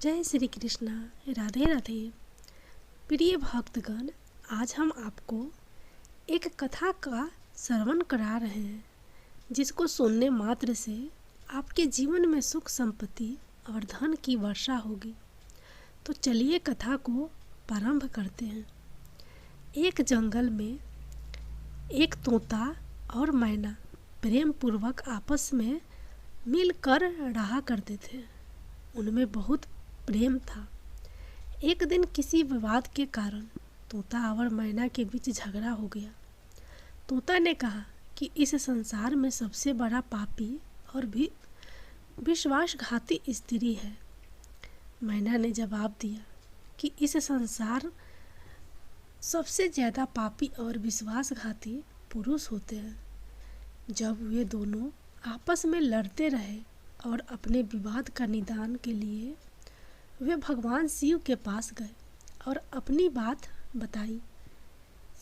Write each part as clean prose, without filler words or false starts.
जय श्री कृष्णा। राधे राधे। प्रिय भक्तगण, आज हम आपको एक कथा का श्रवण करा रहे हैं जिसको सुनने मात्र से आपके जीवन में सुख संपत्ति और धन की वर्षा होगी। तो चलिए कथा को प्रारंभ करते हैं। एक जंगल में एक तोता और मैना प्रेम पूर्वक आपस में मिलकर रहा करते थे। उनमें बहुत प्रेम था। एक दिन किसी विवाद के कारण तोता और मैना के बीच झगड़ा हो गया। तोता ने कहा कि इस संसार में सबसे बड़ा पापी और भी विश्वासघाती स्त्री है। मैना ने जवाब दिया कि इस संसार सबसे ज़्यादा पापी और विश्वासघाती पुरुष होते हैं। जब वे दोनों आपस में लड़ते रहे और अपने विवाद का निदान के लिए वे भगवान शिव के पास गए और अपनी बात बताई।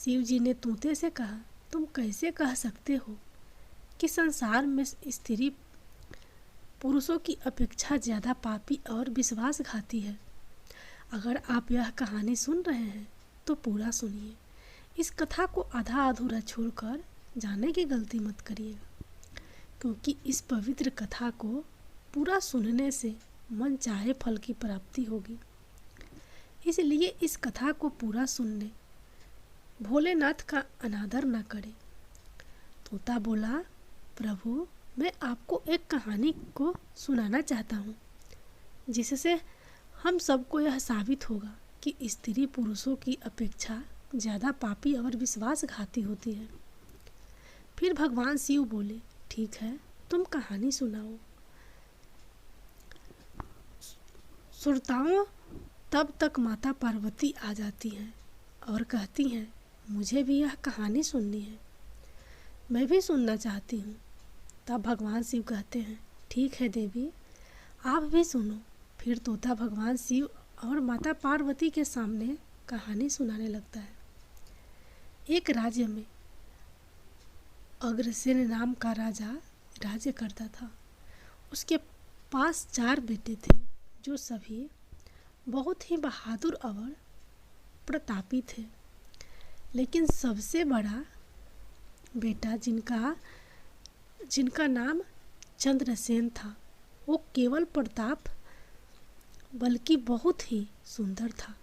शिव जी ने तोते से कहा, तुम कैसे कह सकते हो कि संसार में स्त्री पुरुषों की अपेक्षा ज़्यादा पापी और विश्वासघाती है। अगर आप यह कहानी सुन रहे हैं तो पूरा सुनिए। इस कथा को आधा अधूरा छोड़कर जाने की गलती मत करिएगा, क्योंकि इस पवित्र कथा को पूरा सुनने से मन चाहे फल की प्राप्ति होगी। इसलिए इस कथा को पूरा सुनने भोलेनाथ का अनादर न करें। तोता बोला, प्रभु, मैं आपको एक कहानी को सुनाना चाहता हूँ जिससे हम सबको यह साबित होगा कि स्त्री पुरुषों की अपेक्षा ज़्यादा पापी और विश्वासघाती होती है। फिर भगवान शिव बोले, ठीक है, तुम कहानी सुनाओ। श्रोताओं, तब तक माता पार्वती आ जाती हैं और कहती हैं, मुझे भी यह कहानी सुननी है, मैं भी सुनना चाहती हूँ। तब भगवान शिव कहते हैं, ठीक है देवी, आप भी सुनो। फिर तोता भगवान शिव और माता पार्वती के सामने कहानी सुनाने लगता है। एक राज्य में अग्रसेन नाम का राजा राज्य करता था। उसके पास 4 बेटे थे जो सभी बहुत ही बहादुर और प्रतापी थे। लेकिन सबसे बड़ा बेटा जिनका नाम चंद्रसेन था, वो केवल प्रताप बल्कि बहुत ही सुंदर था।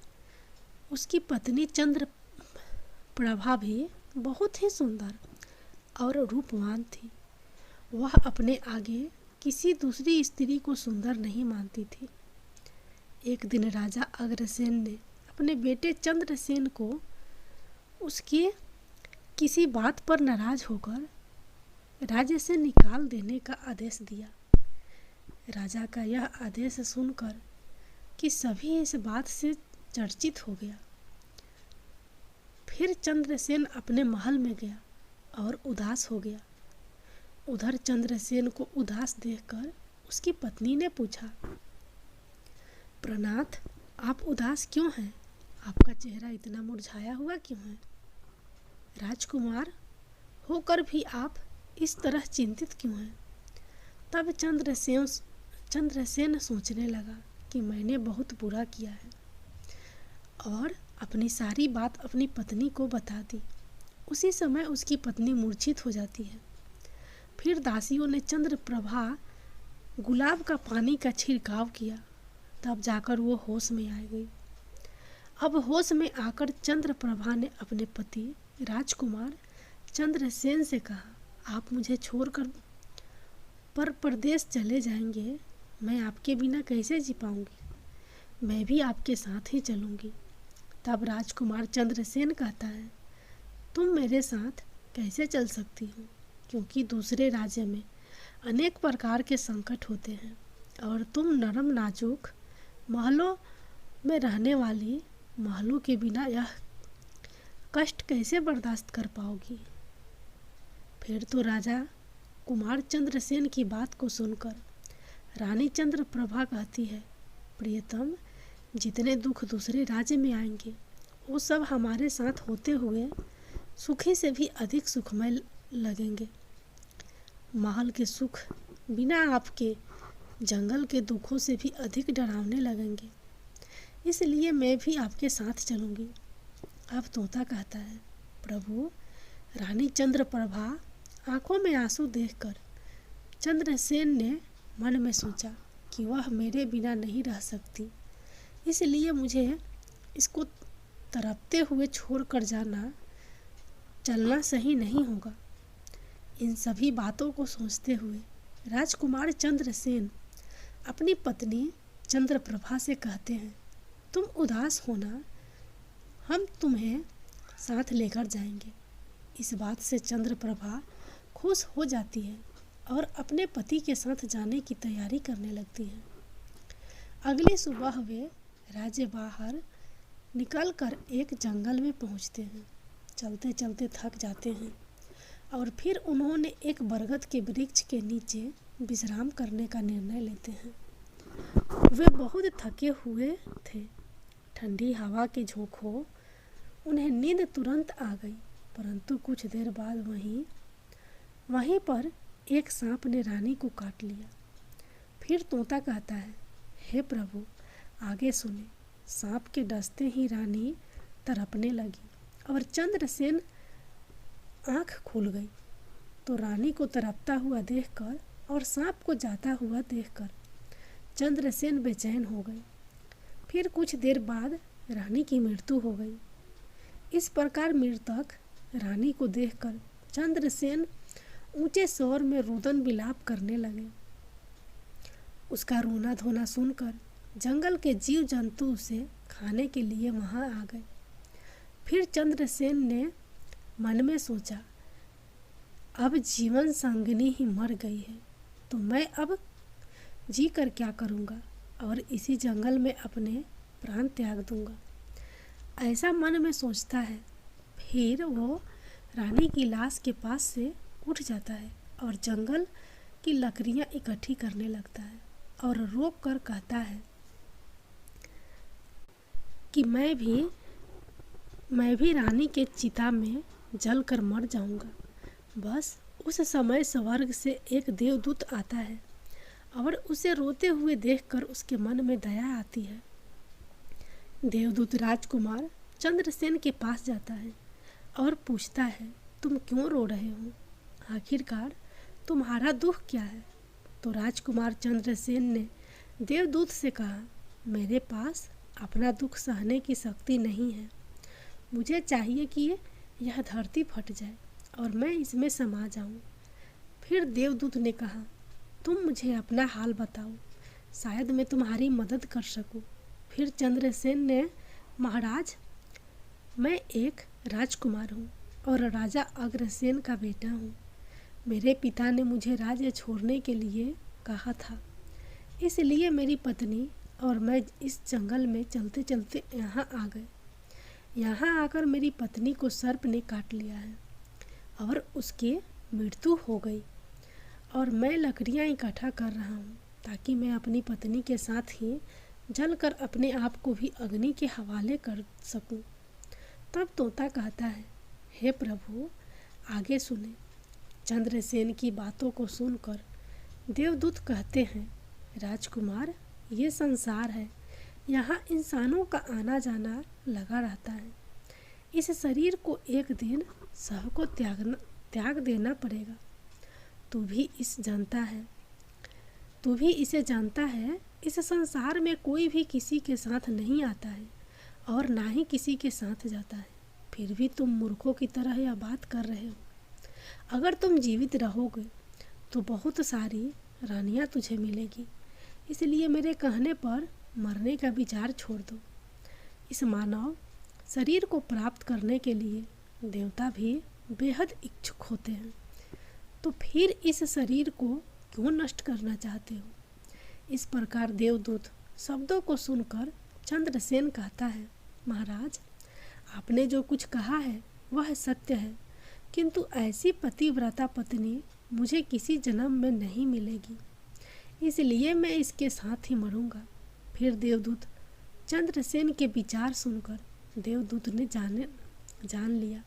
उसकी पत्नी चंद्रप्रभा भी बहुत ही सुंदर और रूपवान थी। वह अपने आगे किसी दूसरी स्त्री को सुंदर नहीं मानती थी। एक दिन राजा अग्रसेन ने अपने बेटे चंद्रसेन को उसके किसी बात पर नाराज होकर राज्य से निकाल देने का आदेश दिया। राजा का यह आदेश सुनकर कि सभी इस बात से चर्चित हो गया। फिर चंद्रसेन अपने महल में गया और उदास हो गया। उधर चंद्रसेन को उदास देखकर उसकी पत्नी ने पूछा, प्रनाथ, आप उदास क्यों हैं? आपका चेहरा इतना मुरझाया हुआ क्यों है? राजकुमार होकर भी आप इस तरह चिंतित क्यों हैं? तब चंद्रसेन सोचने लगा कि मैंने बहुत बुरा किया है और अपनी सारी बात अपनी पत्नी को बता दी। उसी समय उसकी पत्नी मूर्छित हो जाती है। फिर दासियों ने चंद्रप्रभा गुलाब का पानी का छिड़काव किया, तब जाकर वो होश में आ गई। अब होश में आकर चंद्रप्रभा ने अपने पति राजकुमार चंद्रसेन से कहा, आप मुझे छोड़कर परदेश चले जाएंगे, मैं आपके बिना कैसे जी पाऊंगी? मैं भी आपके साथ ही चलूंगी। तब राजकुमार चंद्रसेन कहता है, तुम मेरे साथ कैसे चल सकती हो, क्योंकि दूसरे राज्य में अनेक प्रकार के संकट होते हैं और तुम नरम नाजुक महलों में रहने वाली महलों के बिना यह कष्ट कैसे बर्दाश्त कर पाओगी? फिर तो राजा कुमार चंद्रसेन की बात को सुनकर रानी चंद्रप्रभा कहती है, प्रियतम, जितने दुख दूसरे राज्य में आएंगे वो सब हमारे साथ होते हुए सुखी से भी अधिक सुखमय लगेंगे। महल के सुख बिना आपके जंगल के दुखों से भी अधिक डरावने लगेंगे, इसलिए मैं भी आपके साथ चलूँगी। अब तोता कहता है, प्रभु। रानी चंद्रप्रभा आंखों में आंसू देखकर चंद्रसेन ने मन में सोचा कि वह मेरे बिना नहीं रह सकती, इसलिए मुझे इसको तड़पते हुए छोड़कर चलना सही नहीं होगा। इन सभी बातों को सोचते हुए राजकुमार चंद्रसेन अपनी पत्नी चंद्रप्रभा से कहते हैं, तुम उदास होना, हम तुम्हें साथ लेकर जाएंगे। इस बात से चंद्रप्रभा खुश हो जाती है और अपने पति के साथ जाने की तैयारी करने लगती है। अगली सुबह वे राज्य बाहर निकलकर एक जंगल में पहुंचते हैं। चलते चलते थक जाते हैं और फिर उन्होंने एक बरगद के वृक्ष के नीचे विश्राम करने का निर्णय लेते हैं। वे बहुत थके हुए थे। ठंडी हवा के झोंकों उन्हें नींद तुरंत आ गई, परंतु कुछ देर बाद वहीं पर एक सांप ने रानी को काट लिया। फिर तोता कहता है, हे प्रभु, आगे सुने। सांप के डसते ही रानी तड़पने लगी और चंद्रसेन आंख खुल गई तो रानी को तड़पता हुआ देखकर और सांप को जाता हुआ देखकर चंद्रसेन बेचैन हो गए। फिर कुछ देर बाद रानी की मृत्यु हो गई। इस प्रकार मृतक रानी को देखकर चंद्रसेन ऊंचे स्वर में रुदन विलाप करने लगे। उसका रोना धोना सुनकर जंगल के जीव जंतु उसे खाने के लिए वहां आ गए। फिर चंद्रसेन ने मन में सोचा, अब जीवन संगिनी ही मर गई है तो मैं अब जी कर क्या करूँगा और इसी जंगल में अपने प्राण त्याग दूंगा। ऐसा मन में सोचता है। फिर वो रानी की लाश के पास से उठ जाता है और जंगल की लकड़ियां इकट्ठी करने लगता है और रोक कर कहता है कि मैं भी रानी के चिता में जलकर मर जाऊंगा। बस उस समय स्वर्ग से एक देवदूत आता है और उसे रोते हुए देखकर उसके मन में दया आती है। देवदूत राजकुमार चंद्रसेन के पास जाता है और पूछता है, तुम क्यों रो रहे हो? आखिरकार तुम्हारा दुख क्या है? तो राजकुमार चंद्रसेन ने देवदूत से कहा, मेरे पास अपना दुख सहने की शक्ति नहीं है। मुझे चाहिए कि यह धरती फट जाए और मैं इसमें समा जाऊं। फिर देवदूत ने कहा, तुम मुझे अपना हाल बताओ, शायद मैं तुम्हारी मदद कर सकूं। फिर चंद्रसेन ने, महाराज, मैं एक राजकुमार हूँ और राजा अग्रसेन का बेटा हूँ। मेरे पिता ने मुझे राज्य छोड़ने के लिए कहा था, इसलिए मेरी पत्नी और मैं इस जंगल में चलते चलते यहाँ आ गए। यहाँ आकर मेरी पत्नी को सर्प ने काट लिया है और उसकी मृत्यु हो गई और मैं लकड़ियाँ इकट्ठा कर रहा हूँ ताकि मैं अपनी पत्नी के साथ ही जलकर अपने आप को भी अग्नि के हवाले कर सकूं। तब तोता कहता है, हे प्रभु, आगे सुने। चंद्रसेन की बातों को सुनकर देवदूत कहते हैं, राजकुमार, ये संसार है, यहाँ इंसानों का आना जाना लगा रहता है। इस शरीर को एक दिन सबको त्याग देना पड़ेगा। तू भी इसे जानता है। इस संसार में कोई भी किसी के साथ नहीं आता है और ना ही किसी के साथ जाता है। फिर भी तुम मूर्खों की तरह यह बात कर रहे हो। अगर तुम जीवित रहोगे तो बहुत सारी रानियां तुझे मिलेगी, इसलिए मेरे कहने पर मरने का विचार छोड़ दो। इस मानव शरीर को प्राप्त करने के लिए देवता भी बेहद इच्छुक होते हैं, तो फिर इस शरीर को क्यों नष्ट करना चाहते हो? इस प्रकार देवदूत शब्दों को सुनकर चंद्रसेन कहता है, महाराज, आपने जो कुछ कहा है वह सत्य है, किंतु ऐसी पतिव्रता पत्नी मुझे किसी जन्म में नहीं मिलेगी, इसलिए मैं इसके साथ ही मरूंगा। फिर देवदूत चंद्रसेन के विचार सुनकर देवदूत ने जान लिया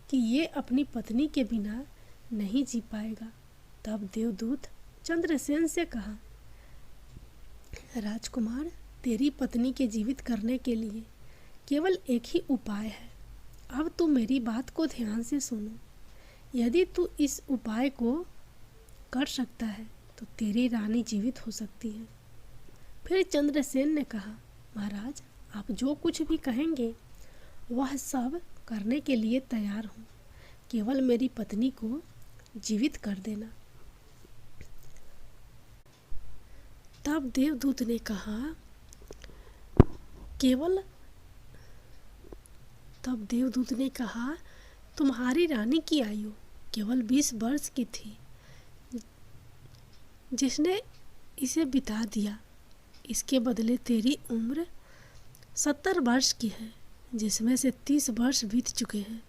कि ये अपनी पत्नी के बिना नहीं जी पाएगा। तब देवदूत चंद्रसेन से कहा, राजकुमार, तेरी पत्नी के जीवित करने के लिए केवल एक ही उपाय है। अब तू मेरी बात को ध्यान से सुनो। यदि तू इस उपाय को कर सकता है तो तेरी रानी जीवित हो सकती है। फिर चंद्रसेन ने कहा, महाराज, आप जो कुछ भी कहेंगे वह सब करने के लिए तैयार हूँ। केवल मेरी पत्नी को जीवित कर देना। तब देवदूत ने कहा, तुम्हारी रानी की आयु केवल 20 वर्ष की थी। जिसने इसे बिता दिया, इसके बदले तेरी उम्र 70 वर्ष की है, जिसमें से 30 वर्ष बीत चुके हैं।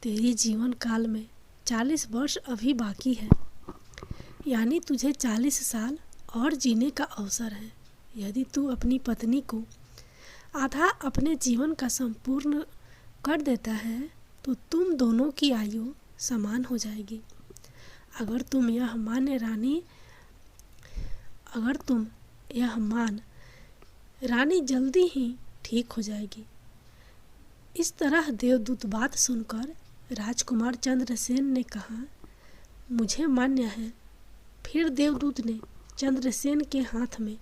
तेरी जीवन काल में 40 वर्ष अभी बाकी है, यानी तुझे 40 साल और जीने का अवसर है। यदि तू अपनी पत्नी को आधा अपने जीवन का संपूर्ण कर देता है तो तुम दोनों की आयु समान हो जाएगी। अगर तुम यह मान रानी जल्दी ही ठीक हो जाएगी। इस तरह देवदूत बात सुनकर राजकुमार चंद्रसेन ने कहा, मुझे मान्य है। फिर देवदूत ने चंद्रसेन के हाथ में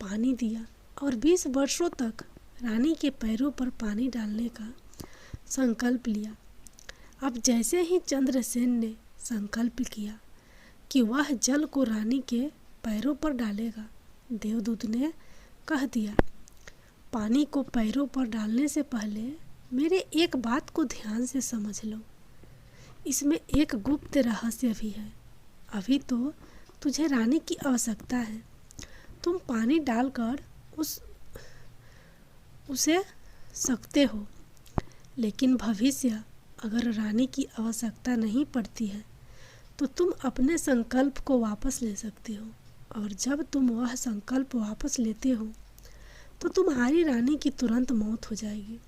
पानी दिया और 20 वर्षों तक रानी के पैरों पर पानी डालने का संकल्प लिया। अब जैसे ही चंद्रसेन ने संकल्प किया कि वह जल को रानी के पैरों पर डालेगा, देवदूत ने कह दिया, पानी को पैरों पर डालने से पहले मेरे एक बात को ध्यान से समझ लो। इसमें एक गुप्त रहस्य भी है। अभी तो तुझे रानी की आवश्यकता है। तुम पानी डालकर उसे सकते हो, लेकिन भविष्य अगर रानी की आवश्यकता नहीं पड़ती है तो तुम अपने संकल्प को वापस ले सकते हो, और जब तुम वह संकल्प वापस लेते हो तो तुम्हारी रानी की तुरंत मौत हो जाएगी।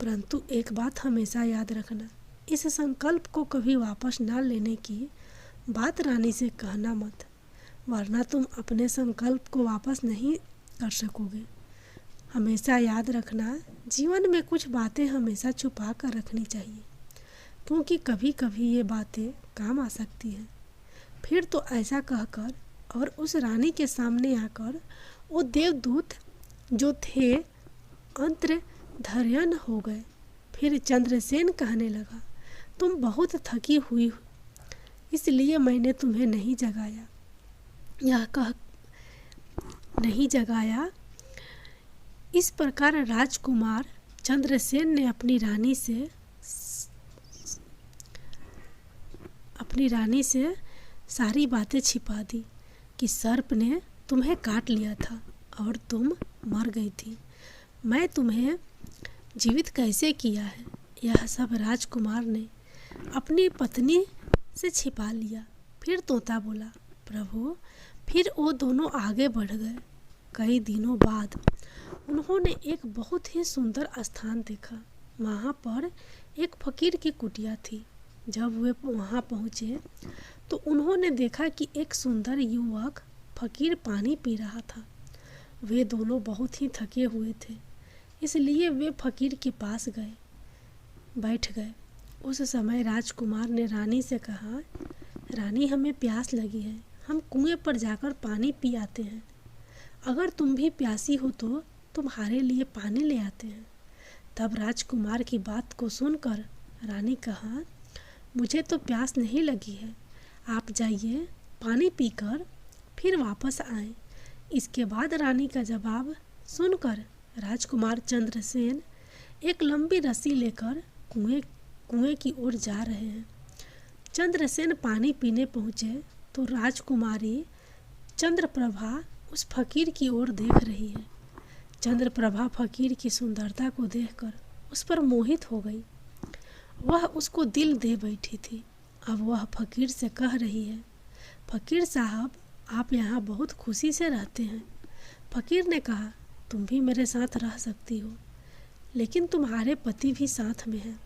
परंतु एक बात हमेशा याद रखना, इस संकल्प को कभी वापस ना लेने की बात रानी से कहना मत, वरना तुम अपने संकल्प को वापस नहीं कर सकोगे। हमेशा याद रखना, जीवन में कुछ बातें हमेशा छुपा कर रखनी चाहिए, क्योंकि कभी कभी ये बातें काम आ सकती हैं। फिर तो ऐसा कहकर और उस रानी के सामने आकर वो देवदूत जो थे अंतर्धान हो गए। फिर चंद्रसेन कहने लगा, तुम बहुत थकी हुई हो, इसलिए मैंने तुम्हें नहीं जगाया। इस प्रकार राजकुमार चंद्रसेन ने अपनी रानी से सारी बातें छिपा दी कि सर्प ने तुम्हें काट लिया था और तुम मर गई थी। मैं तुम्हें जीवित कैसे किया है, यह सब राजकुमार ने अपनी पत्नी से छिपा लिया। फिर तोता बोला, प्रभु। फिर वो दोनों आगे बढ़ गए। कई दिनों बाद उन्होंने एक बहुत ही सुंदर स्थान देखा। वहाँ पर एक फकीर की कुटिया थी। जब वे वहाँ पहुँचे तो उन्होंने देखा कि एक सुंदर युवक फकीर पानी पी रहा था। वे दोनों बहुत ही थके हुए थे, इसलिए वे फकीर के पास बैठ गए। उस समय राजकुमार ने रानी से कहा, रानी, हमें प्यास लगी है, हम कुएं पर जाकर पानी पी आते हैं। अगर तुम भी प्यासी हो तो तुम्हारे लिए पानी ले आते हैं। तब राजकुमार की बात को सुनकर रानी कहा, मुझे तो प्यास नहीं लगी है, आप जाइए, पानी पीकर फिर वापस आएं। इसके बाद रानी का जवाब सुनकर राजकुमार चंद्रसेन एक लंबी रस्सी लेकर कुएं की ओर जा रहे हैं। चंद्रसेन पानी पीने पहुँचे तो राजकुमारी चंद्रप्रभा उस फकीर की ओर देख रही है। चंद्रप्रभा फकीर की सुंदरता को देखकर उस पर मोहित हो गई। वह उसको दिल दे बैठी थी। अब वह फकीर से कह रही है, फकीर साहब, आप यहाँ बहुत खुशी से रहते हैं। फकीर ने कहा, तुम भी मेरे साथ रह सकती हो, लेकिन तुम्हारे पति भी साथ में हैं,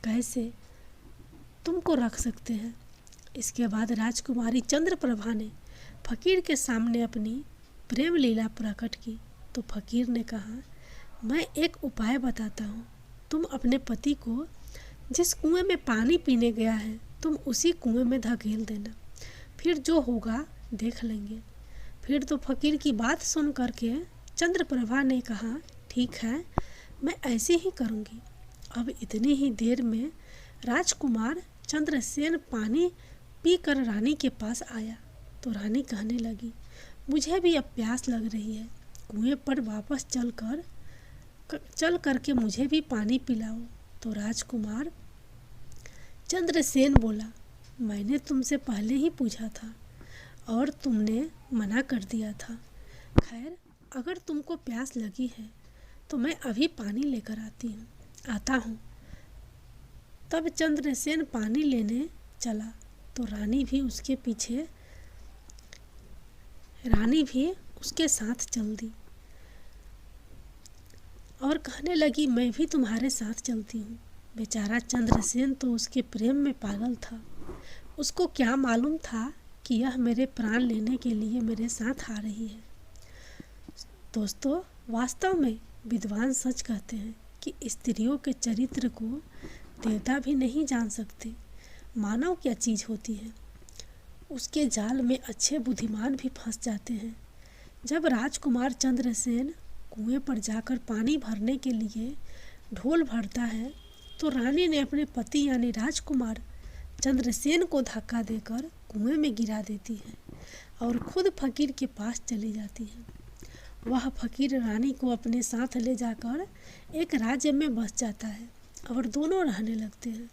कैसे तुमको रख सकते हैं। इसके बाद राजकुमारी चंद्रप्रभा ने फकीर के सामने अपनी प्रेम लीला प्रकट की तो फकीर ने कहा, मैं एक उपाय बताता हूँ। तुम अपने पति को जिस कुएं में पानी पीने गया है तुम उसी कुएं में धकेल देना, फिर जो होगा देख लेंगे। फिर तो फकीर की बात सुन करके चंद्रप्रभा ने कहा, ठीक है, मैं ऐसे ही करूँगी। अब इतनी ही देर में राजकुमार चंद्रसेन पानी पीकर रानी के पास आया तो रानी कहने लगी, मुझे भी अब प्यास लग रही है, कुएं पर वापस चल करके मुझे भी पानी पिलाओ। तो राजकुमार चंद्रसेन बोला, मैंने तुमसे पहले ही पूछा था और तुमने मना कर दिया था। खैर, अगर तुमको प्यास लगी है तो मैं अभी पानी लेकर आता हूँ। तब चंद्रसेन पानी लेने चला तो रानी भी उसके साथ चल दी और कहने लगी, मैं भी तुम्हारे साथ चलती हूँ। बेचारा चंद्रसेन तो उसके प्रेम में पागल था। उसको क्या मालूम था कि यह मेरे प्राण लेने के लिए मेरे साथ आ रही है। दोस्तों, वास्तव में विद्वान सच कहते हैं कि स्त्रियों के चरित्र को देवता भी नहीं जान सकते। मानव क्या चीज़ होती है, उसके जाल में अच्छे बुद्धिमान भी फंस जाते हैं। जब राजकुमार चंद्रसेन कुएं पर जाकर पानी भरने के लिए ढोल भरता है तो रानी ने अपने पति यानी राजकुमार चंद्रसेन को धक्का देकर कुएं में गिरा देती है और खुद फकीर के पास चली जाती है। वह फकीर रानी को अपने साथ ले जाकर एक राज्य में बस जाता है और दोनों रहने लगते हैं।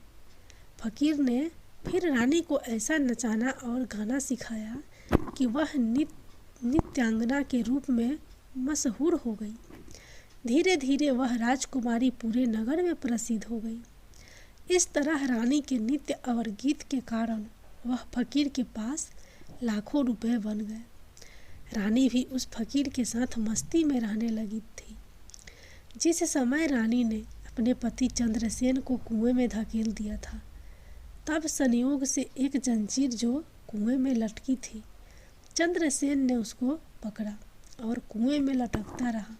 फकीर ने फिर रानी को ऐसा नचाना और गाना सिखाया कि वह नृत्यांगना के रूप में मशहूर हो गई। धीरे धीरे वह राजकुमारी पूरे नगर में प्रसिद्ध हो गई। इस तरह रानी के नृत्य और गीत के कारण वह फकीर के पास लाखों रुपए बन गए। रानी भी उस फकीर के साथ मस्ती में रहने लगी थी। जिस समय रानी ने अपने पति चंद्रसेन को कुएं में धकेल दिया था, तब संयोग से एक जंजीर जो कुएं में लटकी थी, चंद्रसेन ने उसको पकड़ा और कुएं में लटकता रहा।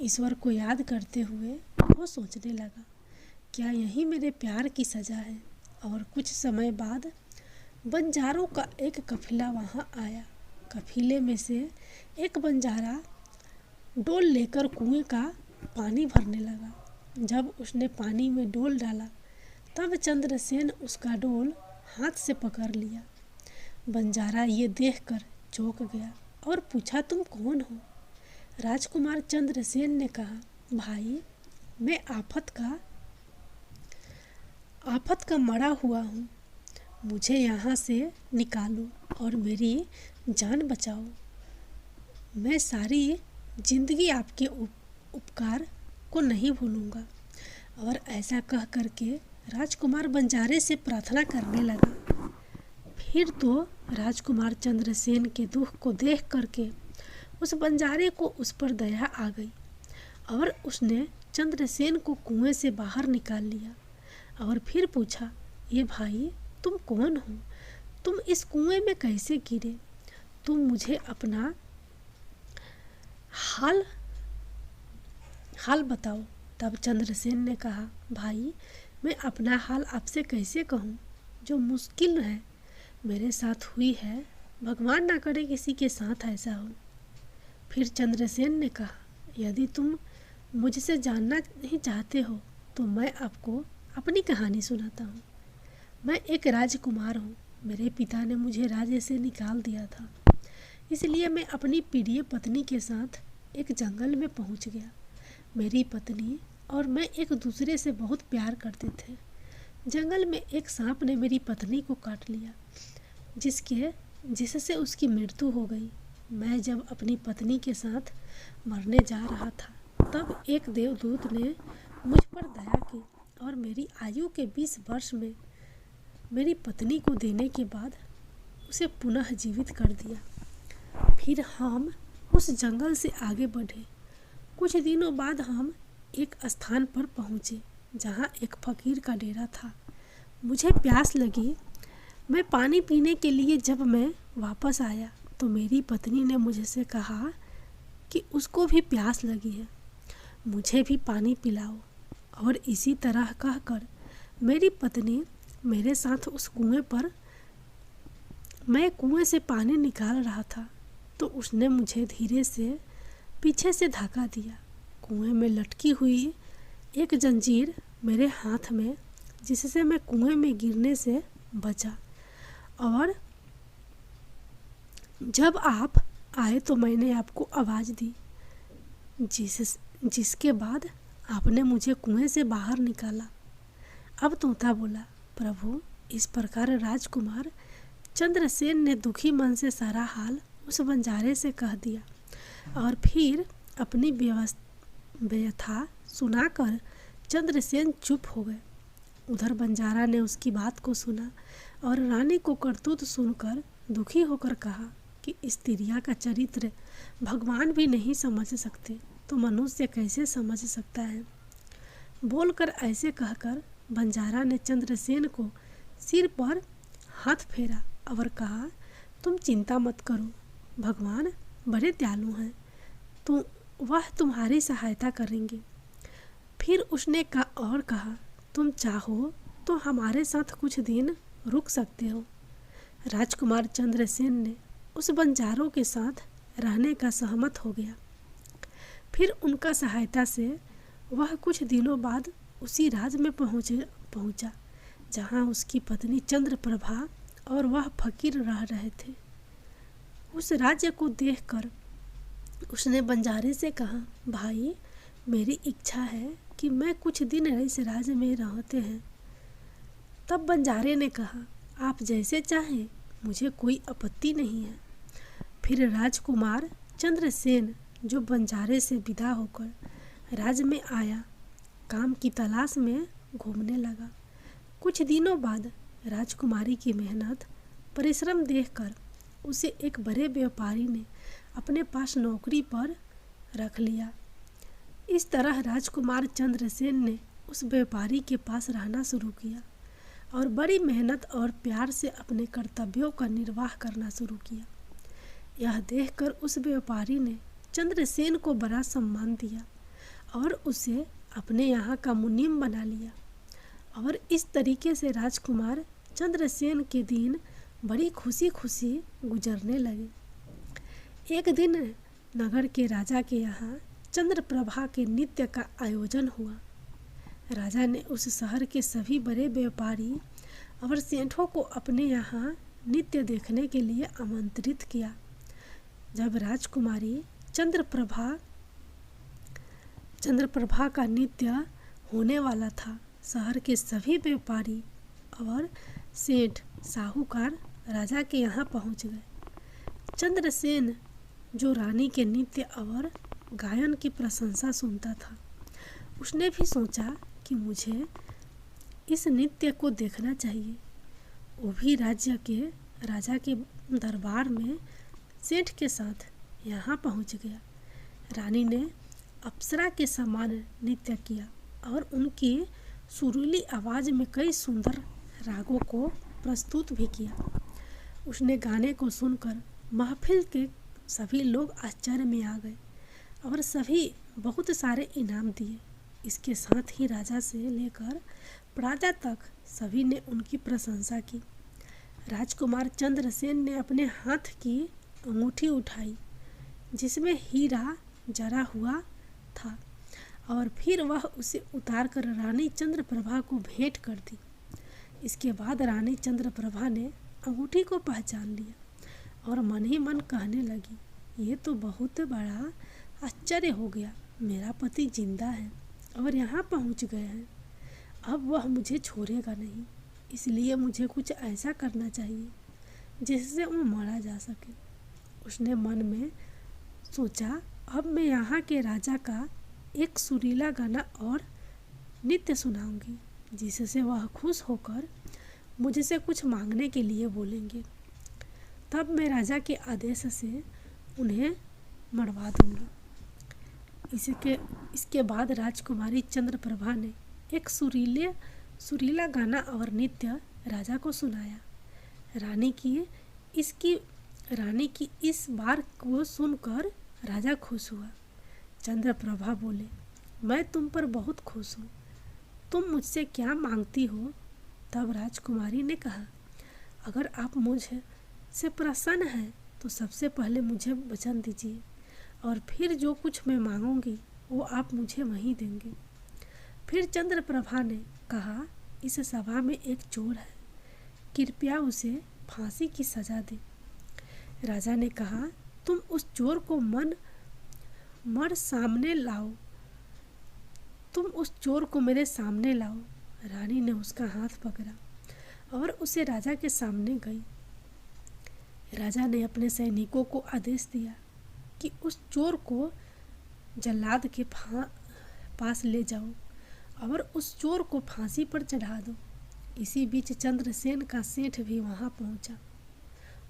ईश्वर को याद करते हुए वो सोचने लगा, क्या यही मेरे प्यार की सज़ा है। और कुछ समय बाद बंजारों का एक कफिला वहाँ आया। कफिले में से एक बंजारा डोल लेकर कुएं का पानी भरने लगा। जब उसने पानी में डोल डाला तब चंद्रसेन उसका डोल हाथ से पकड़ लिया। बंजारा ये देखकर चौंक गया और पूछा, तुम कौन हो? राजकुमार चंद्रसेन ने कहा, भाई, मैं आफत का मरा हुआ हूँ, मुझे यहाँ से निकालो और मेरी जान बचाओ। मैं सारी जिंदगी आपके उपकार को नहीं भूलूंगा। और ऐसा कह करके राजकुमार बंजारे से प्रार्थना करने लगा। फिर तो राजकुमार चंद्रसेन के दुख को देख करके उस बंजारे को उस पर दया आ गई और उसने चंद्रसेन को कुएं से बाहर निकाल लिया और फिर पूछा, ये भाई, तुम कौन हो? तुम इस कुएं में कैसे गिरे? तुम मुझे अपना हाल बताओ। तब चंद्रसेन ने कहा, भाई, मैं अपना हाल आपसे कैसे कहूँ? जो मुश्किल है मेरे साथ हुई है, भगवान ना करे किसी के साथ ऐसा हो। फिर चंद्रसेन ने कहा, यदि तुम मुझसे जानना नहीं चाहते हो तो मैं आपको अपनी कहानी सुनाता हूँ। मैं एक राजकुमार हूँ। मेरे पिता ने मुझे राज्य से निकाल दिया था, इसलिए मैं अपनी प्रिय पत्नी के साथ एक जंगल में पहुँच गया। मेरी पत्नी और मैं एक दूसरे से बहुत प्यार करते थे। जंगल में एक सांप ने मेरी पत्नी को काट लिया, जिससे उसकी मृत्यु हो गई। मैं जब अपनी पत्नी के साथ मरने जा रहा था, तब एक देवदूत ने मुझ पर दया की और मेरी आयु के 20 वर्ष में मेरी पत्नी को देने के बाद उसे पुनः जीवित कर दिया। फिर हम उस जंगल से आगे बढ़े। कुछ दिनों बाद हम एक स्थान पर पहुँचे जहाँ एक फकीर का डेरा था। मुझे प्यास लगी। मैं पानी पीने के लिए जब मैं वापस आया तो मेरी पत्नी ने मुझसे कहा कि उसको भी प्यास लगी है, मुझे भी पानी पिलाओ। और इसी तरह कहकर मेरी पत्नी मेरे साथ उस कुएं पर, मैं कुएं से पानी निकाल रहा था तो उसने मुझे धीरे से पीछे से धक्का दिया। कुएं में लटकी हुई एक जंजीर मेरे हाथ में, जिससे मैं कुएं में गिरने से बचा। और जब आप आए तो मैंने आपको आवाज़ दी, जिसके बाद आपने मुझे कुएं से बाहर निकाला। अब तोता बोला, प्रभु, इस प्रकार राजकुमार चंद्रसेन ने दुखी मन से सारा हाल उस बंजारे से कह दिया और फिर अपनी व्यथा सुनाकर चंद्रसेन चुप हो गए। उधर बंजारा ने उसकी बात को सुना और रानी को करतूत सुनकर दुखी होकर कहा कि स्त्रियां का चरित्र भगवान भी नहीं समझ सकते तो मनुष्य कैसे समझ सकता है। बोलकर ऐसे कहकर बंजारा ने चंद्रसेन को सिर पर हाथ फेरा और कहा, तुम चिंता मत करो, भगवान बड़े दयालु हैं, तो वह तुम्हारी सहायता करेंगे। फिर उसने कहा, तुम चाहो तो हमारे साथ कुछ दिन रुक सकते हो। राजकुमार चंद्रसेन ने उस बंजारों के साथ रहने का सहमत हो गया। फिर उनका सहायता से वह कुछ दिनों बाद उसी राज में पहुंचा जहां उसकी पत्नी चंद्रप्रभा और वह फकीर रह रहे थे। उस राज्य को देखकर उसने बंजारे से कहा, भाई, मेरी इच्छा है कि मैं कुछ दिन इस राज्य में रहते हैं। तब बंजारे ने कहा, आप जैसे चाहें, मुझे कोई आपत्ति नहीं है। फिर राजकुमार चंद्रसेन जो बंजारे से विदा होकर राज्य में आया, काम की तलाश में घूमने लगा। कुछ दिनों बाद राजकुमारी की मेहनत परिश्रम देखकर उसे एक बड़े व्यापारी ने अपने पास नौकरी पर रख लिया। इस तरह राजकुमार चंद्रसेन ने उस व्यापारी के पास रहना शुरू किया और बड़ी मेहनत और प्यार से अपने कर्तव्यों का निर्वाह करना शुरू किया। यह देखकर उस व्यापारी ने चंद्रसेन को बड़ा सम्मान दिया और उसे अपने यहाँ का मुनीम बना लिया। और इस तरीके से राजकुमार चंद्रसेन के दिन बड़ी खुशी खुशी गुजरने लगे। एक दिन नगर के राजा के यहाँ चंद्रप्रभा के नृत्य का आयोजन हुआ। राजा ने उस शहर के सभी बड़े व्यापारी और सेठों को अपने यहाँ नृत्य देखने के लिए आमंत्रित किया। जब राजकुमारी चंद्रप्रभा का नृत्य होने वाला था, शहर के सभी व्यापारी और सेठ साहूकार राजा के यहाँ पहुँच गए। चंद्रसेन जो रानी के नृत्य और गायन की प्रशंसा सुनता था, उसने भी सोचा कि मुझे इस नृत्य को देखना चाहिए। वो भी राज्य के राजा के दरबार में सेठ के साथ यहाँ पहुँच गया। रानी ने अप्सरा के समान नृत्य किया और उनकी सुरीली आवाज़ में कई सुंदर रागों को प्रस्तुत भी किया। उसने गाने को सुनकर महफिल के सभी लोग आश्चर्य में आ गए और सभी बहुत सारे इनाम दिए। इसके साथ ही राजा से लेकर प्रजा तक सभी ने उनकी प्रशंसा की। राजकुमार चंद्रसेन ने अपने हाथ की अंगूठी उठाई जिसमें हीरा जड़ा हुआ था और फिर वह उसे उतारकर रानी चंद्रप्रभा को भेंट कर दी। इसके बाद रानी चंद्रप्रभा ने अंगूठी को पहचान लिया और मन ही मन कहने लगी, ये तो बहुत बड़ा आश्चर्य हो गया। मेरा पति जिंदा है और यहाँ पहुँच गए हैं। अब वह मुझे छोड़ेगा नहीं, इसलिए मुझे कुछ ऐसा करना चाहिए जिससे वो मारा जा सके। उसने मन में सोचा, अब मैं यहाँ के राजा का एक सुरीला गाना और नृत्य सुनाऊंगी जिससे वह खुश होकर मुझसे कुछ मांगने के लिए बोलेंगे। तब मैं राजा के आदेश से उन्हें मरवा दूंगी। इसके बाद राजकुमारी चंद्रप्रभा ने एक सुरीला गाना और नृत्य राजा को सुनाया। रानी की इसकी रानी की इस बात को सुनकर राजा खुश हुआ। चंद्रप्रभा बोले, मैं तुम पर बहुत खुश हूँ, तुम मुझसे क्या मांगती हो? तब राजकुमारी ने कहा, अगर आप मुझे से प्रसन्न हैं तो सबसे पहले मुझे वचन दीजिए, और फिर जो कुछ मैं मांगूंगी वो आप मुझे वहीं देंगे। फिर चंद्रप्रभा ने कहा, इस सभा में एक चोर है, कृपया उसे फांसी की सजा दे। राजा ने कहा, तुम उस चोर को मर सामने लाओ, तुम उस चोर को मेरे सामने लाओ। रानी ने उसका हाथ पकड़ा और उसे राजा के सामने गई। राजा ने अपने सैनिकों को आदेश दिया कि उस चोर को जल्लाद के पास ले जाओ और उस चोर को फांसी पर चढ़ा दो। इसी बीच चंद्रसेन का सेठ भी वहां पहुंचा।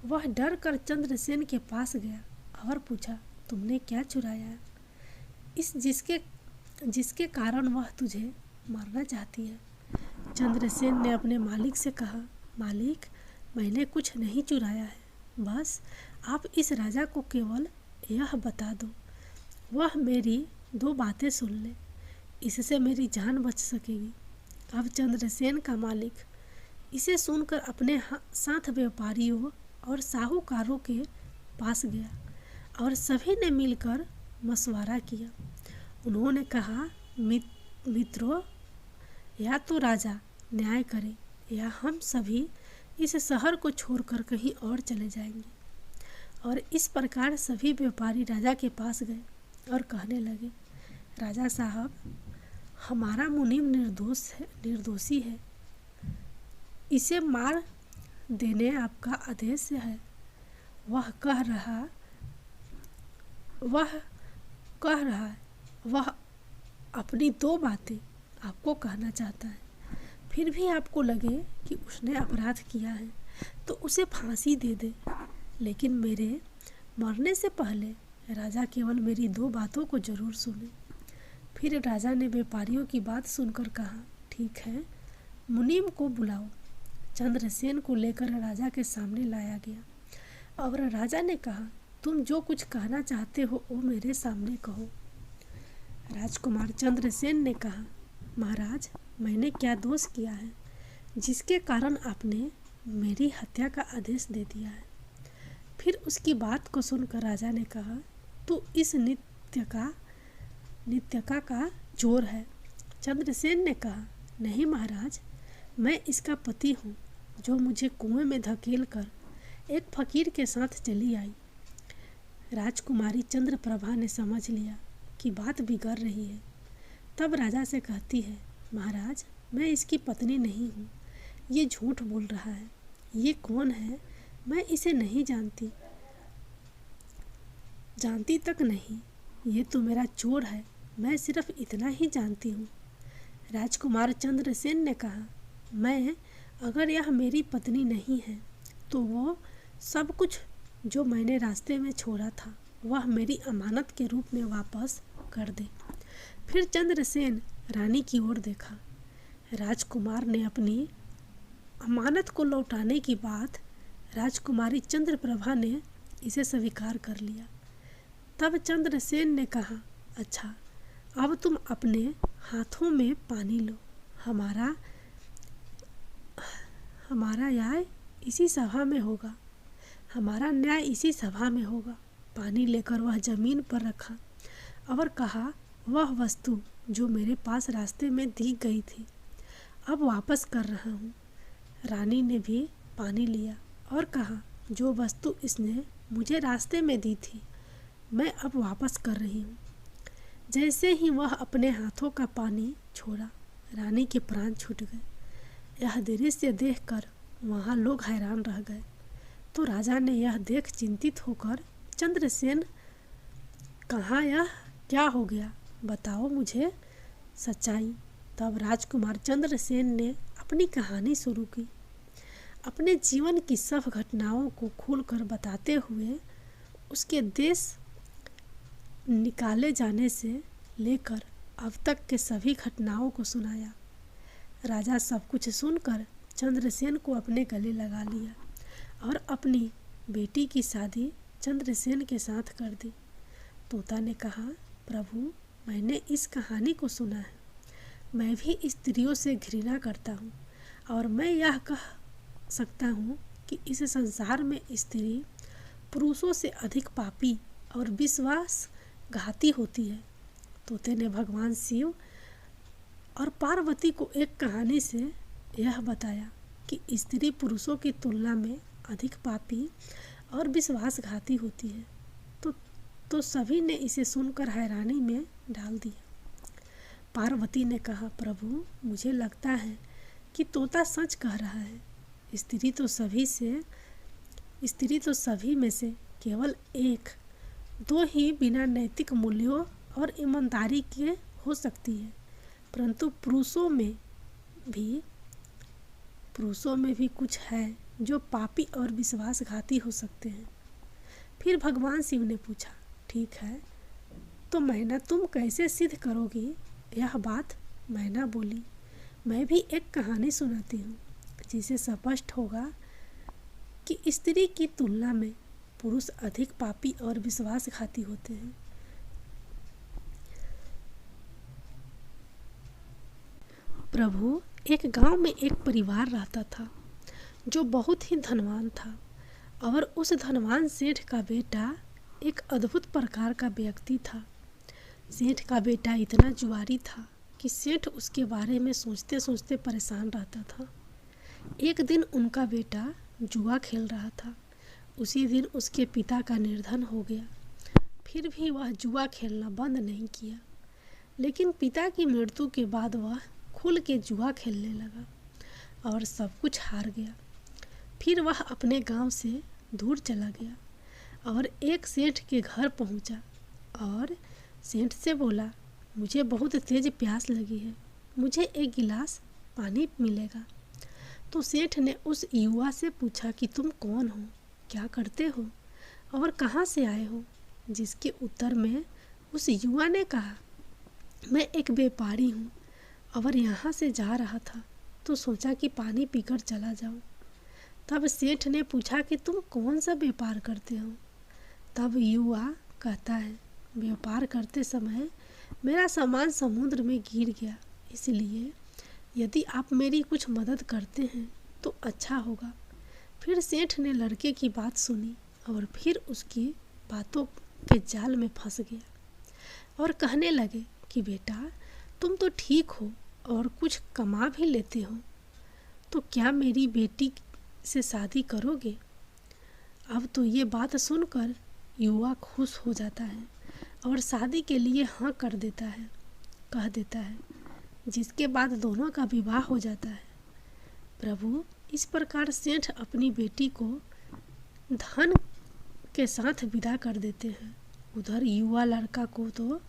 वह डर कर चंद्रसेन के पास गया और पूछा, तुमने क्या चुराया? जिसके कारण वह तुझे मारना चाहती है। चंद्रसेन ने अपने मालिक से कहा, मालिक, मैंने कुछ नहीं चुराया है, बस आप इस राजा को केवल यह बता दो, वह मेरी 2 बातें सुन ले, इससे मेरी जान बच सकेगी। अब चंद्रसेन का मालिक इसे सुनकर अपने साथ व्यापारियों और साहूकारों के पास गया और सभी ने मिलकर मशवरा किया। उन्होंने कहा, मित्रों, या तो राजा न्याय करे या हम सभी इस शहर को छोड़कर कहीं और चले जाएंगे। और इस प्रकार सभी व्यापारी राजा के पास गए और कहने लगे, राजा साहब, हमारा मुनीम निर्दोषी है, इसे मार देने आपका आदेश है। वह कह रहा वह अपनी 2 बातें आपको कहना चाहता है। फिर भी आपको लगे कि उसने अपराध किया है तो उसे फांसी दे दे, लेकिन मेरे मरने से पहले राजा केवल मेरी 2 बातों को जरूर सुने। फिर राजा ने व्यापारियों की बात सुनकर कहा, ठीक है, मुनीम को बुलाओ। चंद्रसेन को लेकर राजा के सामने लाया गया और राजा ने कहा, तुम जो कुछ कहना चाहते हो वो मेरे सामने कहो। राजकुमार चंद्रसेन ने कहा, महाराज, मैंने क्या दोष किया है जिसके कारण आपने मेरी हत्या का आदेश दे दिया है? फिर उसकी बात को सुनकर राजा ने कहा, तू इस नित्यका का चोर है। चंद्रसेन ने कहा, नहीं महाराज, मैं इसका पति हूँ जो मुझे कुएं में धकेल कर एक फकीर के साथ चली आई। राजकुमारी चंद्रप्रभा ने समझ लिया कि बात बिगड़ रही है। तब राजा से कहती है, महाराज, मैं इसकी पत्नी नहीं हूँ, ये झूठ बोल रहा है। ये कौन है? मैं इसे नहीं जानती तक नहीं। ये तो मेरा चोर है, मैं सिर्फ इतना ही जानती हूँ। राजकुमार चंद्रसेन ने कहा, मैं अगर यह मेरी पत्नी नहीं है तो वो सब कुछ जो मैंने रास्ते में छोड़ा था वह मेरी अमानत के रूप में वापस कर दे। फिर चंद्रसेन रानी की ओर देखा। राजकुमार ने अपनी अमानत को लौटाने की बात राजकुमारी चंद्रप्रभा ने इसे स्वीकार कर लिया। तब चंद्रसेन ने कहा, अच्छा, अब तुम अपने हाथों में पानी लो, हमारा न्याय इसी सभा में होगा, हमारा न्याय इसी सभा में होगा। पानी लेकर वह जमीन पर रखा और कहा, वह वस्तु जो मेरे पास रास्ते में दी गई थी अब वापस कर रहा हूँ। रानी ने भी पानी लिया और कहा, जो वस्तु इसने मुझे रास्ते में दी थी मैं अब वापस कर रही हूँ। जैसे ही वह अपने हाथों का पानी छोड़ा, रानी के प्राण छूट गए। यह दृश्य देखकर वहाँ लोग हैरान रह गए। तो राजा ने यह देख चिंतित होकर, चंद्रसेन, कहाँ यह क्या हो गया, बताओ मुझे सच्चाई। तब राजकुमार चंद्रसेन ने अपनी कहानी शुरू की। अपने जीवन की सब घटनाओं को खोलकर बताते हुए उसके देश निकाले जाने से लेकर अब तक के सभी घटनाओं को सुनाया। राजा सब कुछ सुनकर चंद्रसेन को अपने गले लगा लिया और अपनी बेटी की शादी चंद्रसेन के साथ कर दी। तोता ने कहा, प्रभु, मैंने इस कहानी को सुना है। मैं भी स्त्रियों से घृणा करता हूँ और मैं यह कह सकता हूँ कि इस संसार में स्त्री पुरुषों से अधिक पापी और विश्वासघाती होती है। तोते ने भगवान शिव और पार्वती को एक कहानी से यह बताया कि स्त्री पुरुषों की तुलना में अधिक पापी और विश्वासघाती होती है। तो सभी ने इसे सुनकर हैरानी में डाल दिया। पार्वती ने कहा, प्रभु, मुझे लगता है कि तोता सच कह रहा है। स्त्री तो सभी में से केवल एक दो ही बिना नैतिक मूल्यों और ईमानदारी के हो सकती है, परंतु पुरुषों में भी कुछ है जो पापी और विश्वासघाती हो सकते हैं। फिर भगवान शिव ने पूछा, ठीक है, तो मैना तुम कैसे सिद्ध करोगी? यह बात मैना बोली, मैं भी एक कहानी सुनाती हूँ जिसे स्पष्ट होगा कि स्त्री की तुलना में पुरुष अधिक पापी और विश्वासघाती होते हैं। प्रभु, एक गांव में एक परिवार रहता था जो बहुत ही धनवान था और उस धनवान सेठ का बेटा एक अद्भुत प्रकार का व्यक्ति था। सेठ का बेटा इतना जुआरी था कि सेठ उसके बारे में सोचते सोचते परेशान रहता था। एक दिन उनका बेटा जुआ खेल रहा था। उसी दिन उसके पिता का निर्धन हो गया। फिर भी वह जुआ खेलना बंद नहीं किया, लेकिन पिता की मृत्यु के बाद वह खुल के जुआ खेलने लगा और सब कुछ हार गया। फिर वह अपने गांव से दूर चला गया और एक सेठ के घर पहुंचा और सेठ से बोला, मुझे बहुत तेज प्यास लगी है, मुझे एक गिलास पानी मिलेगा? तो सेठ ने उस युवा से पूछा कि तुम कौन हो, क्या करते हो और कहाँ से आए हो? जिसके उत्तर में उस युवा ने कहा, मैं एक व्यापारी हूँ और यहाँ से जा रहा था तो सोचा कि पानी पीकर चला जाऊँ। तब सेठ ने पूछा कि तुम कौन सा व्यापार करते हो? तब युवा कहता है, व्यापार करते समय मेरा सामान समुद्र में गिर गया, इसलिए यदि आप मेरी कुछ मदद करते हैं तो अच्छा होगा। फिर सेठ ने लड़के की बात सुनी और फिर उसकी बातों के जाल में फंस गया और कहने लगे कि बेटा, तुम तो ठीक हो और कुछ कमा भी लेते हो, तो क्या मेरी बेटी से शादी करोगे? अब तो ये बात सुनकर युवा खुश हो जाता है और शादी के लिए हाँ कह देता है, जिसके बाद दोनों का विवाह हो जाता है। प्रभु, इस प्रकार सेठ अपनी बेटी को धन के साथ विदा कर देते हैं। उधर युवा लड़का को तो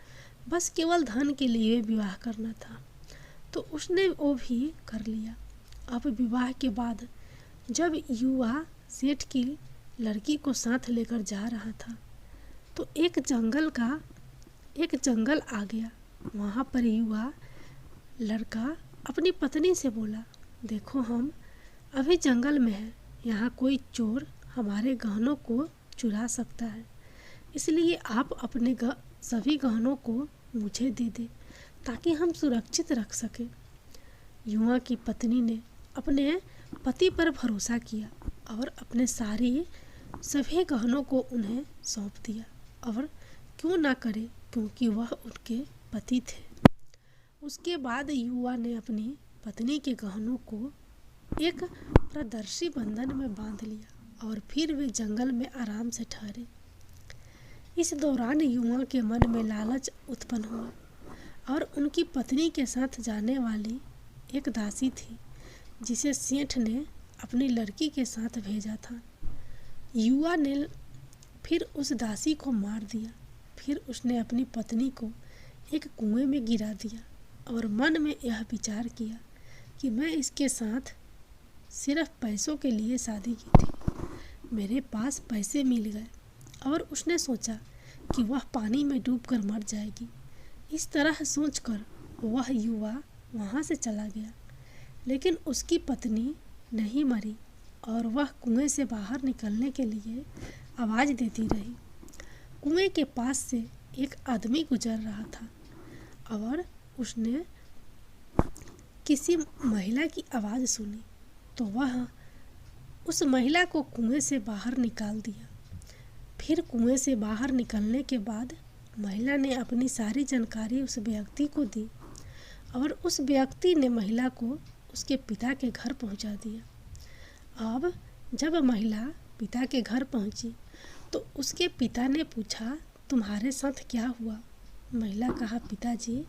बस केवल धन के लिए विवाह करना था, तो उसने वो भी कर लिया। अब विवाह के बाद जब युवा सेठ की लड़की को साथ लेकर जा रहा था तो एक जंगल आ गया। वहाँ पर युवा लड़का अपनी पत्नी से बोला, देखो, हम अभी जंगल में हैं, यहाँ कोई चोर हमारे गहनों को चुरा सकता है, इसलिए आप अपने सभी गहनों को मुझे दे दे ताकि हम सुरक्षित रख सकें। युवा की पत्नी ने अपने पति पर भरोसा किया और अपने सभी गहनों को उन्हें सौंप दिया, और क्यों ना करे, क्योंकि वह उनके पति थे। उसके बाद युवा ने अपनी पत्नी के गहनों को एक प्रदर्शी बंधन में बांध लिया और फिर वे जंगल में आराम से ठहरे। इस दौरान युवा के मन में लालच उत्पन्न हुआ और उनकी पत्नी के साथ जाने वाली एक दासी थी जिसे सेठ ने अपनी लड़की के साथ भेजा था। युवा ने फिर उस दासी को मार दिया। फिर उसने अपनी पत्नी को एक कुएं में गिरा दिया और मन में यह विचार किया कि मैं इसके साथ सिर्फ पैसों के लिए शादी की थी, मेरे पास पैसे मिल गए, और उसने सोचा कि वह पानी में डूबकर मर जाएगी। इस तरह सोचकर वह युवा वहाँ से चला गया, लेकिन उसकी पत्नी नहीं मरी और वह कुएं से बाहर निकलने के लिए आवाज़ देती रही। कुएं के पास से एक आदमी गुजर रहा था और उसने किसी महिला की आवाज़ सुनी तो वह उस महिला को कुएं से बाहर निकाल दिया। फिर कुएं से बाहर निकलने के बाद महिला ने अपनी सारी जानकारी उस व्यक्ति को दी और उस व्यक्ति ने महिला को उसके पिता के घर पहुंचा दिया। अब जब महिला पिता के घर पहुंची तो उसके पिता ने पूछा, तुम्हारे साथ क्या हुआ? महिला कहा, पिताजी,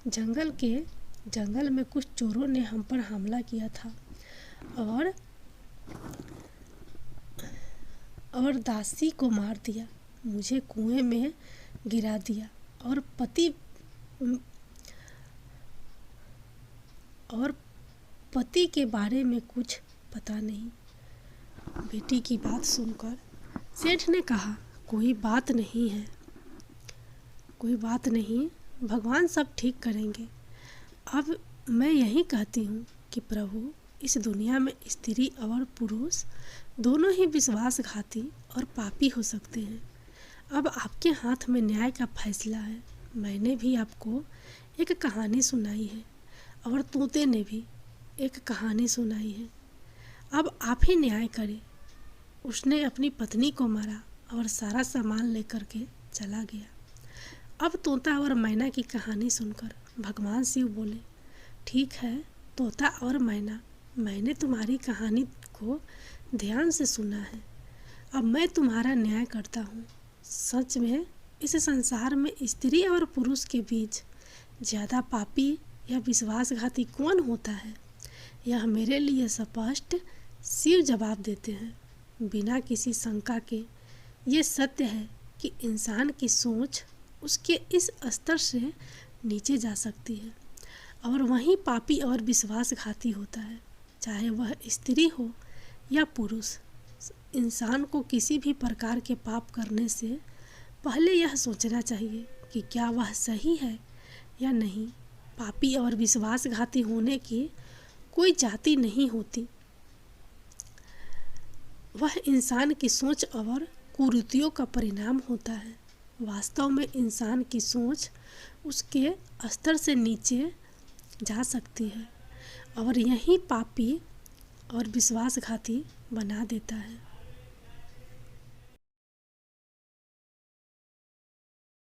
जंगल में कुछ चोरों ने हम पर हमला किया था और दासी को मार दिया, मुझे कुएं में गिरा दिया और पति के बारे में कुछ पता नहीं। बेटी की बात सुनकर सेठ ने कहा, कोई बात नहीं, भगवान सब ठीक करेंगे। अब मैं यही कहती हूँ कि प्रभु, इस दुनिया में स्त्री और पुरुष दोनों ही विश्वासघाती और पापी हो सकते हैं। अब आपके हाथ में न्याय का फैसला है। मैंने भी आपको एक कहानी सुनाई है और तोते ने भी एक कहानी सुनाई है। अब आप ही न्याय करें। उसने अपनी पत्नी को मारा और सारा सामान लेकर के चला गया। अब तोता और मैना की कहानी सुनकर भगवान शिव बोले, ठीक है तोता और मैना, मैंने तुम्हारी कहानी को ध्यान से सुना है। अब मैं तुम्हारा न्याय करता हूँ। सच में इस संसार में स्त्री और पुरुष के बीच ज़्यादा पापी या विश्वासघाती कौन होता है, यह मेरे लिए स्पष्ट शिव जवाब देते हैं बिना किसी शंका के। ये सत्य है कि इंसान की सोच उसके इस स्तर से नीचे जा सकती है और वहीं पापी और विश्वासघाती होता है, चाहे वह स्त्री हो या पुरुष। इंसान को किसी भी प्रकार के पाप करने से पहले यह सोचना चाहिए कि क्या वह सही है या नहीं। पापी और विश्वासघाती होने की कोई जाति नहीं होती, वह इंसान की सोच और कुरीतियों का परिणाम होता है। वास्तव में इंसान की सोच उसके स्तर से नीचे जा सकती है और यही पापी और विश्वासघाती बना देता है।